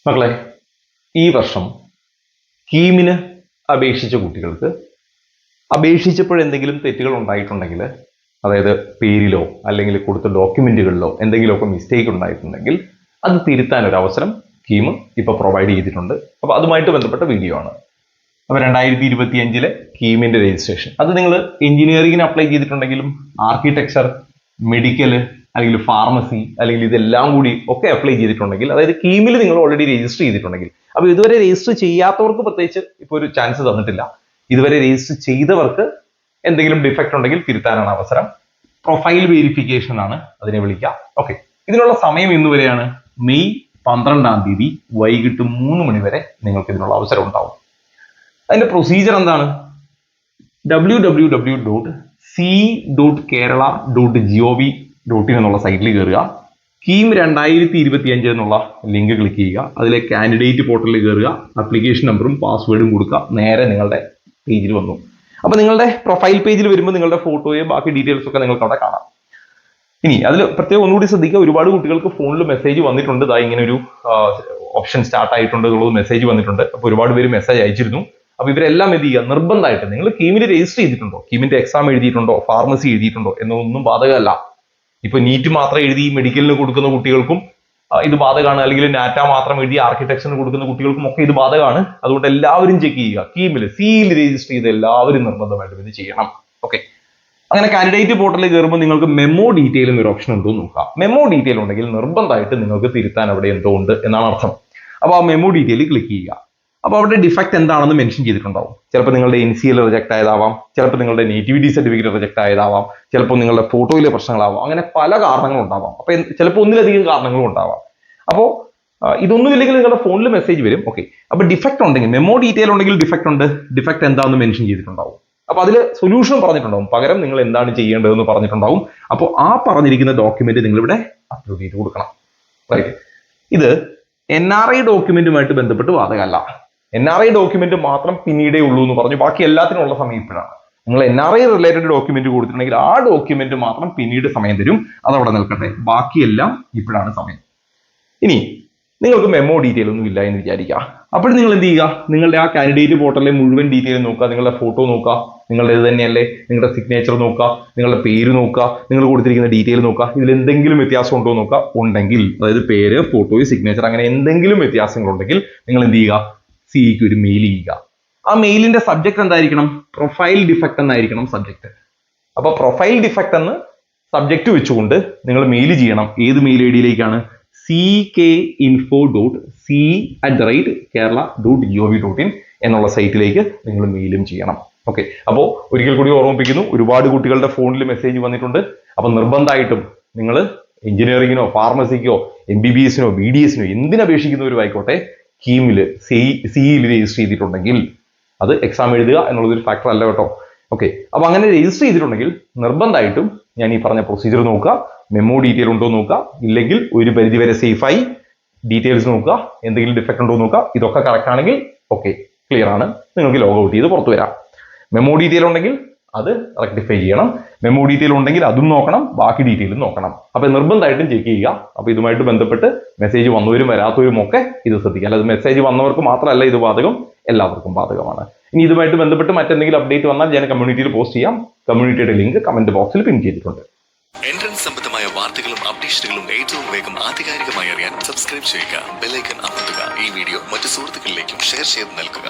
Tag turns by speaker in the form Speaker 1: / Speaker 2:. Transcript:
Speaker 1: മക്കളെ, ഈ വർഷം കീമിന് അപേക്ഷിച്ച കുട്ടികൾക്ക് അപേക്ഷിച്ചപ്പോഴെന്തെങ്കിലും തെറ്റുകൾ ഉണ്ടായിട്ടുണ്ടെങ്കിൽ, അതായത് പേരിലോ അല്ലെങ്കിൽ കൊടുത്ത ഡോക്യുമെന്റുകളിലോ എന്തെങ്കിലുമൊക്കെ മിസ്റ്റേക്ക് ഉണ്ടായിട്ടുണ്ടെങ്കിൽ അത് തിരുത്താൻ ഒരു അവസരം കീം ഇപ്പൊ പ്രൊവൈഡ് ചെയ്തിട്ടുണ്ട്. അപ്പൊ അതുമായിട്ട് ബന്ധപ്പെട്ട വീഡിയോ ആണ്. അപ്പൊ 2025 കീമിന്റെ രജിസ്ട്രേഷൻ, അത് നിങ്ങൾ എഞ്ചിനീയറിംഗിന് അപ്ലൈ ചെയ്തിട്ടുണ്ടെങ്കിലും ആർക്കിടെക്ചർ, മെഡിക്കല് അല്ലെങ്കിൽ ഫാർമസി അല്ലെങ്കിൽ ഇതെല്ലാം കൂടി ഒക്കെ അപ്ലൈ ചെയ്തിട്ടുണ്ടെങ്കിൽ, അതായത് കീമിൽ നിങ്ങൾ ഓൾറെഡി രജിസ്റ്റർ ചെയ്തിട്ടുണ്ടെങ്കിൽ, അപ്പൊ ഇതുവരെ രജിസ്റ്റർ ചെയ്യാത്തവർക്ക് പ്രത്യേകിച്ച് ഇപ്പൊ ഒരു ചാൻസ് തന്നിട്ടില്ല. ഇതുവരെ രജിസ്റ്റർ ചെയ്തവർക്ക് എന്തെങ്കിലും ഡിഫക്റ്റ് ഉണ്ടെങ്കിൽ തിരുത്താനാണ് അവസരം. പ്രൊഫൈൽ വെരിഫിക്കേഷൻ ആണ് അതിനെ വിളിക്കുക. ഓക്കെ, ഇതിനുള്ള സമയം ഇന്ന് വരെയാണ്. മെയ് 12 വൈകിട്ട് 3 മണി വരെ നിങ്ങൾക്ക് ഇതിനുള്ള അവസരം ഉണ്ടാവും. അതിന്റെ പ്രൊസീജിയർ എന്താണ്? www.c.kerala.gov.in എന്നുള്ള സൈറ്റിൽ കയറുക. കീം 2025 എന്നുള്ള ലിങ്ക് ക്ലിക്ക് ചെയ്യുക. അതിലെ കാൻഡിഡേറ്റ് പോർട്ടലിൽ കയറുക. ആപ്ലിക്കേഷൻ നമ്പറും പാസ്വേഡും കൊടുക്കുക. നേരെ നിങ്ങളുടെ പേജിൽ വന്നു. അപ്പൊ നിങ്ങളുടെ പ്രൊഫൈൽ പേജിൽ വരുമ്പോൾ നിങ്ങളുടെ ഫോട്ടോയും ബാക്കി ഡീറ്റെയിൽസ് ഒക്കെ നിങ്ങൾക്ക് അവിടെ കാണാം. ഇനി അതിൽ പ്രത്യേകം ഒന്നുകൂടി ശ്രദ്ധിക്കുക, ഒരുപാട് കുട്ടികൾക്ക് ഫോണിൽ മെസ്സേജ് വന്നിട്ടുണ്ട്, ഇങ്ങനെ ഒരു ഓപ്ഷൻ സ്റ്റാർട്ട് ആയിട്ടുണ്ട് എന്നുള്ളത് മെസ്സേജ് വന്നിട്ടുണ്ട്. അപ്പൊ ഒരുപാട് പേര് മെസ്സേജ് അയച്ചിരുന്നു. അപ്പൊ ഇവരെല്ലാം എന്ത് ചെയ്യുക, നിർബന്ധമായിട്ട് നിങ്ങൾ കീമിൽ രജിസ്റ്റർ ചെയ്തിട്ടുണ്ടോ, കീമിന്റെ എക്സാം എഴുതിയിട്ടുണ്ടോ, ഫാർമസി എഴുതിയിട്ടുണ്ടോ എന്നൊന്നും ബാധകമല്ല. ഇപ്പൊ നീറ്റ് മാത്രം എഴുതി മെഡിക്കലിന് കൊടുക്കുന്ന കുട്ടികൾക്കും ഇത് ബാധകമാണ്, അല്ലെങ്കിൽ നാറ്റ മാത്രം എഴുതി ആർക്കിടെക്ചറിന് കൊടുക്കുന്ന കുട്ടികൾക്കും ഒക്കെ ഇത് ബാധകമാണ്. അതുകൊണ്ട് എല്ലാവരും ചെക്ക് ചെയ്യുക. കീമിൽ സിയിൽ രജിസ്റ്റർ ചെയ്ത് എല്ലാവരും നിർബന്ധമായിട്ടും ഇത് ചെയ്യണം. ഓക്കെ, അങ്ങനെ കാൻഡിഡേറ്റ് പോർട്ടലിൽ കയറുമ്പോൾ നിങ്ങൾക്ക് മെമ്മോ ഡീറ്റെയിൽ എന്നൊരു ഓപ്ഷൻ ഉണ്ടോ എന്ന് നോക്കാം. മെമ്മോ ഡീറ്റെയിൽ ഉണ്ടെങ്കിൽ നിർബന്ധമായിട്ട് നിങ്ങൾക്ക് തിരുത്താൻ അവിടെ എന്തോ ഉണ്ട് എന്നാണ് അർത്ഥം. അപ്പൊ ആ മെമ്മോ ഡീറ്റെയിൽ ക്ലിക്ക് ചെയ്യുക. അപ്പോൾ അവിടെ ഡിഫക്റ്റ് എന്താണെന്ന് മെൻഷൻ ചെയ്തിട്ടുണ്ടാവും. ചിലപ്പോൾ നിങ്ങളുടെ NCL റിജക്ട് ആയതാവാം, ചിലപ്പോൾ നിങ്ങളുടെ നേറ്റിവിറ്റി സർട്ടിഫിക്കറ്റ് റിജക്ട് ആയതാവാം, ചിലപ്പോൾ നിങ്ങളുടെ ഫോട്ടോയിലെ പ്രശ്നങ്ങളാവാം. അങ്ങനെ പല കാരണങ്ങളും ഉണ്ടാവാം. അപ്പൊ ചിലപ്പോൾ ഒന്നിലധികം കാരണങ്ങളും ഉണ്ടാവാം. അപ്പോൾ ഇതൊന്നുമില്ലെങ്കിൽ നിങ്ങളുടെ ഫോണിൽ മെസ്സേജ് വരും. ഓക്കെ, അപ്പൊ ഡിഫക്റ്റ് ഉണ്ടെങ്കിൽ, മെമ്മോ ഡീറ്റെയിൽ ഉണ്ടെങ്കിൽ ഡിഫക്റ്റ് ഉണ്ട്, ഡിഫക്റ്റ് എന്താണെന്ന് മെൻഷൻ ചെയ്തിട്ടുണ്ടാവും. അപ്പൊ അതിൽ സൊല്യൂഷൻ പറഞ്ഞിട്ടുണ്ടാവും, പകരം നിങ്ങൾ എന്താണ് ചെയ്യേണ്ടതെന്ന് പറഞ്ഞിട്ടുണ്ടാവും. അപ്പോൾ ആ പറഞ്ഞിരിക്കുന്ന ഡോക്യുമെന്റ് നിങ്ങൾ ഇവിടെ അപ്ലോഡ് ചെയ്ത് കൊടുക്കണം. റൈറ്റ്, ഇത് NRI ഡോക്യുമെന്റുമായിട്ട് ബന്ധപ്പെട്ട് ബാധകമല്ല. NRI ഡോക്യുമെന്റ് മാത്രം പിന്നീടേ ഉള്ളൂ എന്ന് പറഞ്ഞു. ബാക്കി എല്ലാത്തിനും ഉള്ള സമയം ഇപ്പോഴാണ്. നിങ്ങൾ NRI റിലേറ്റഡ് ഡോക്യുമെന്റ് കൊടുത്തിട്ടുണ്ടെങ്കിൽ ആ ഡോക്യുമെന്റ് മാത്രം പിന്നീട് സമയം തരും, അതവിടെ നിൽക്കട്ടെ. ബാക്കിയെല്ലാം ഇപ്പോഴാണ് സമയം. ഇനി നിങ്ങൾക്ക് മെമ്മോ ഡീറ്റെയിൽ ഒന്നും ഇല്ല എന്ന് വിചാരിക്കുക. അപ്പോൾ നിങ്ങൾ എന്ത് ചെയ്യുക, നിങ്ങളുടെ ആ കാൻഡിഡേറ്റ് പോർട്ടലിലെ മുഴുവൻ ഡീറ്റെയിൽ നോക്കുക, നിങ്ങളുടെ ഫോട്ടോ നോക്കുക, നിങ്ങളുടെ ഇത് തന്നെയല്ലേ, നിങ്ങളുടെ സിഗ്നേച്ചർ നോക്കുക, നിങ്ങളുടെ പേര് നോക്കുക, നിങ്ങൾ കൊടുത്തിരിക്കുന്ന ഡീറ്റെയിൽ നോക്കുക. ഇതിൽ എന്തെങ്കിലും വ്യത്യാസം ഉണ്ടോ നോക്കുക. ഉണ്ടെങ്കിൽ, അതായത് പേര്, ഫോട്ടോ, സിഗ്നേച്ചർ, അങ്ങനെ എന്തെങ്കിലും വ്യത്യാസങ്ങളുണ്ടെങ്കിൽ നിങ്ങൾ എന്ത് ചെയ്യുക, സിഇക്ക് ഒരു മെയിൽ ചെയ്യുക. ആ മെയിലിന്റെ സബ്ജക്ട് എന്തായിരിക്കണം? പ്രൊഫൈൽ ഡിഫക്റ്റ് എന്നായിരിക്കണം സബ്ജക്ട്. അപ്പൊ പ്രൊഫൈൽ ഡിഫക്റ്റ് എന്ന് സബ്ജക്ട് വെച്ചുകൊണ്ട് നിങ്ങൾ മെയിൽ ചെയ്യണം. ഏത് മെയിൽ ഐഡിയിലേക്കാണ്? ck.info.c@kerala.gov.in എന്നുള്ള സൈറ്റിലേക്ക് നിങ്ങൾ മെയിലും ചെയ്യണം. ഓക്കെ, അപ്പോൾ ഒരിക്കൽ കൂടി ഓർമ്മിപ്പിക്കുന്നു, ഒരുപാട് കുട്ടികളുടെ ഫോണിൽ മെസ്സേജ് വന്നിട്ടുണ്ട്. അപ്പൊ നിർബന്ധമായിട്ടും നിങ്ങൾ എഞ്ചിനീയറിംഗിനോ ഫാർമസിക്കോ MBBS-നോ BDS-നോ എന്തിനപേക്ഷിക്കുന്നവരും ആയിക്കോട്ടെ, കീമിൽ സിയിൽ രജിസ്റ്റർ ചെയ്തിട്ടുണ്ടെങ്കിൽ അത് എക്സാം എഴുതുക എന്നുള്ളതൊരു ഫാക്ടർ അല്ല കേട്ടോ. ഓക്കെ, അപ്പൊ അങ്ങനെ രജിസ്റ്റർ ചെയ്തിട്ടുണ്ടെങ്കിൽ നിർബന്ധമായിട്ടും ഞാൻ ഈ പറഞ്ഞ പ്രൊസീജിയർ നോക്കുക, മെമ്മോ ഡീറ്റെയിൽ ഉണ്ടോ നോക്കുക, ഇല്ലെങ്കിൽ ഒരു പരിധിവരെ സേഫായി ഡീറ്റെയിൽസ് നോക്കുക, എന്തെങ്കിലും ഡിഫക്റ്റ് ഉണ്ടോ നോക്കുക. ഇതൊക്കെ കറക്റ്റ് ആണെങ്കിൽ ഓക്കെ, ക്ലിയർ ആണ്, നിങ്ങൾക്ക് ലോഗ് ഔട്ട് ചെയ്ത് പുറത്തു വരാം. മെമ്മോ ഡീറ്റെയിൽ ഉണ്ടെങ്കിൽ അത് റെക്ടിഫൈ ചെയ്യണം. മെമ്മോ ഡീറ്റെയിൽ ഉണ്ടെങ്കിൽ അതും നോക്കണം, ബാക്കി ഡീറ്റെയിലും നോക്കണം. അപ്പൊ നിർബന്ധമായിട്ടും ചെക്ക് ചെയ്യുക. അപ്പൊ ഇതുമായിട്ട് ബന്ധപ്പെട്ട് മെസ്സേജ് വന്നവരും വരാത്തവരും ഒക്കെ ഇത് ശ്രദ്ധിക്കുക. അല്ലാതെ മെസ്സേജ് വന്നവർക്ക് മാത്രമല്ല ഇത് ബാധകം, എല്ലാവർക്കും ബാധകമാണ്. ഇനി ഇതുമായിട്ട് ബന്ധപ്പെട്ട് മറ്റെന്തെങ്കിലും അപ്ഡേറ്റ് വന്നാൽ ഞാൻ കമ്മ്യൂണിറ്റിയിൽ പോസ്റ്റ് ചെയ്യാം. കമ്മ്യൂണിറ്റിയുടെ ലിങ്ക് കമന്റ് ബോക്സിൽ പിൻ ചെയ്തിട്ടുണ്ട്.
Speaker 2: എൻട്രൻസ് സംബന്ധമായ വാർത്തകളും അപ്ഡേഷനുകളും ഏറ്റവും വേഗം ആധികാരികമായി അറിയാൻ സബ്സ്ക്രൈബ് ചെയ്യുക, ബെൽ ഐക്കൺ അമർത്തുക. ഈ വീഡിയോ മറ്റു സുഹൃത്തുക്കളിലേക്കും ഷെയർ ചെയ്ത് നൽകുക.